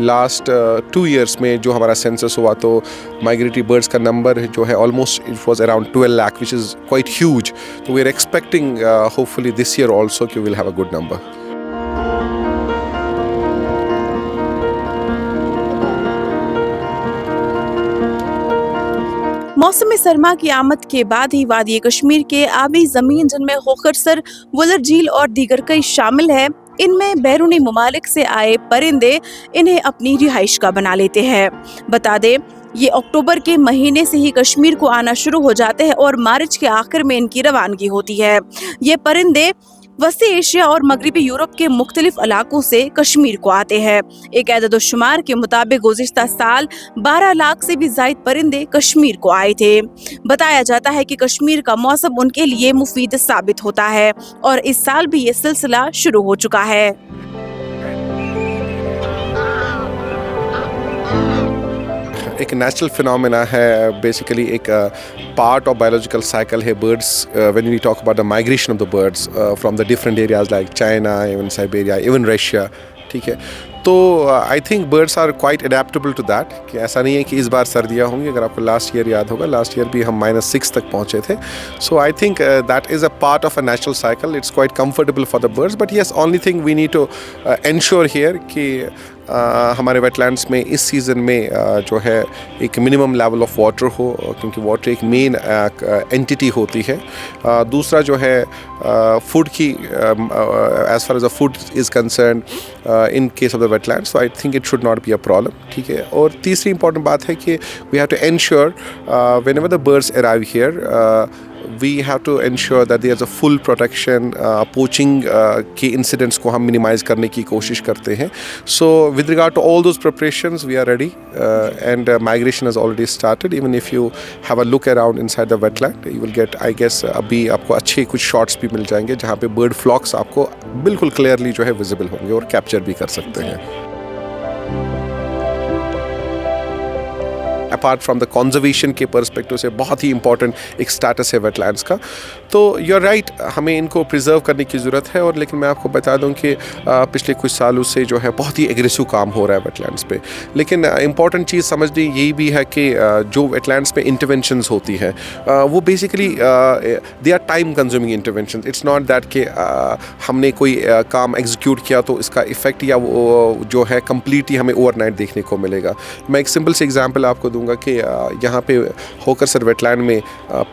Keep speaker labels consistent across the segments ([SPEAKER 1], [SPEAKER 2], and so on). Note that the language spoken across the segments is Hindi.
[SPEAKER 1] लास्ट 2 ईयर्स में जो हमारा सेंसस हुआ तो माइग्रेटरी बर्ड्स का नंबर जो है almost it was around 12 lakh which is quite huge. तो we are expecting hopefully this year also कि will have a good number.
[SPEAKER 2] Mausam Sarma की आमद के बाद ही वादी कश्मीर के आबी जमीन जिनमें होकरसर, वुलर झील और दीगर कई शामिल है, इनमें बैरूनी ममालिक से आए परिंदे इन्हें अपनी रिहाइश का बना लेते हैं. बता दें, ये अक्टूबर के महीने से ही कश्मीर को आना शुरू हो जाते हैं और मार्च के आखिर में इनकी रवानगी होती है. ये परिंदे वसी एशिया और मगरबी यूरोप के मुख्तलिफ इलाकों से कश्मीर को आते हैं. एक एदाद-ओ-शुमार के मुताबिक गुज़िश्ता साल 12 लाख से भी ज़ायद परिंदे कश्मीर को आए थे. बताया जाता है कि कश्मीर का मौसम उनके लिए मुफीद साबित होता है और इस साल भी ये सिलसिला शुरू हो चुका है.
[SPEAKER 1] एक नेचुरल फिनोमेना है, बेसिकली एक पार्ट ऑफ बायोलॉजिकल साइकिल है birds. When we talk about the migration of the birds from the different areas like China, even Siberia, even Russia. ठीक है, तो I think birds are quite adaptable to that. कि ऐसा नहीं है कि इस बार सर्दियाँ होंगी. अगर आपको लास्ट ईयर याद होगा, लास्ट ईयर भी हम -6 तक पहुँचे थे. So I think that is a part of a natural cycle. It's quite comfortable for the birds. But yes, only thing we need to ensure here कि हमारे वेटलैंड्स में इस सीज़न में जो है एक मिनिमम लेवल ऑफ वाटर हो, क्योंकि वाटर एक मेन एंटिटी होती है. दूसरा जो है फूड की, as far as the food is concern in case of the wetland, so I think it should not be a problem. ठीक है, और तीसरी इंपॉर्टेंट बात है कि we have to ensure whenever the birds arrive here, we have to ensure that there's a full protection. Poaching के incidents को हम minimize करने की कोशिश करते हैं. So with regard to all those preparations, we are ready and migration has already started. Even if you have a look around inside the wetland, you will get, I guess, अभी आपको अच्छे कुछ shots भी मिल जाएंगे जहाँ पे bird flocks आपको बिल्कुल clearly जो है visible होंगे और capture भी कर सकते हैं. अपार्ट फ्रॉम द कंजर्वेशन के पर्सपेक्टिव से बहुत ही इंपॉर्टेंट एक स्टेटस है वेटलैंड्स का. तो यू आर राइट, हमें इनको प्रिजर्व करने की ज़रूरत है. और लेकिन मैं आपको बता दूं कि पिछले कुछ सालों से जो है बहुत ही एग्रेसिव काम हो रहा है वेटलैंड्स पे. लेकिन इंपॉर्टेंट चीज़ समझनी यही भी है कि जो वेटलैंड्स पे इंटरवेंशंस होती हैं वो basically they are time consuming intervention. It's not that कि हमने कोई काम एग्जीक्यूट किया तो इसका इफ़ेक्ट या वो जो है कम्प्लीटली हमें ओवरनाइट देखने को मिलेगा. मैं एक सिंपल से एग्जाम्पल आपको दूंगा कि यहाँ पे होकरसर वेटलैंड में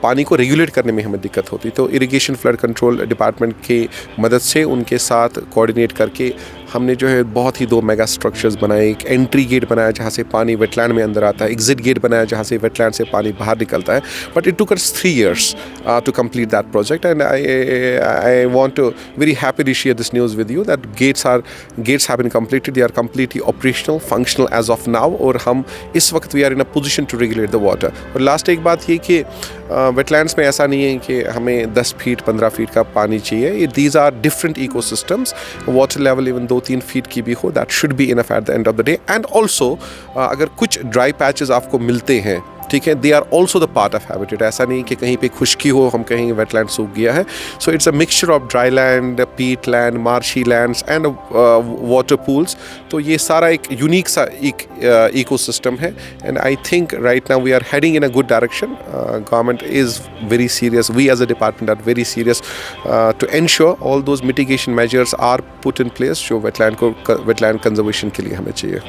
[SPEAKER 1] पानी को रेगुलेट करने में हमें दिक्कत होती. तो इरिगेशन फ्लड कंट्रोल डिपार्टमेंट की मदद से उनके साथ कोऑर्डिनेट करके हमने जो है बहुत ही 2 मेगा स्ट्रक्चर्स बनाए. एक एंट्री गेट बनाया जहाँ से पानी वेटलैंड में अंदर आता है, एग्जिट गेट बनाया जहाँ से वेटलैंड से पानी बाहर निकलता है. But it took us 3 years to complete that project, and I want to very happily share this news with you that gates have been completed. They are completely operational, functional as of now. और हम इस वक्त we are in a position to regulate the water. और लास्ट एक बात ये कि वेटलैंड्स में ऐसा नहीं है कि हमें 10 फीट 15 फीट का पानी चाहिए. These are different ecosystems. Water level even 2-3 feet की भी हो, that should be enough at the end of the day. And also अगर कुछ ड्राई पैचेस आपको मिलते हैं, ठीक है, they are also the part of habitat. ऐसा नहीं कि कहीं पे खुश्की हो, हम कहेंगे वेटलैंड सूख गया है. So it's a mixture of dry land, peat land, marshy lands and water pools. तो ये सारा एक यूनिक सा एक इकोसिस्टम है. And I think right now we are heading in a good direction. Government is very serious, we as a department are very serious to ensure all those mitigation measures are put in place जो वेटलैंड कंजर्वेशन के लिए हमें चाहिए.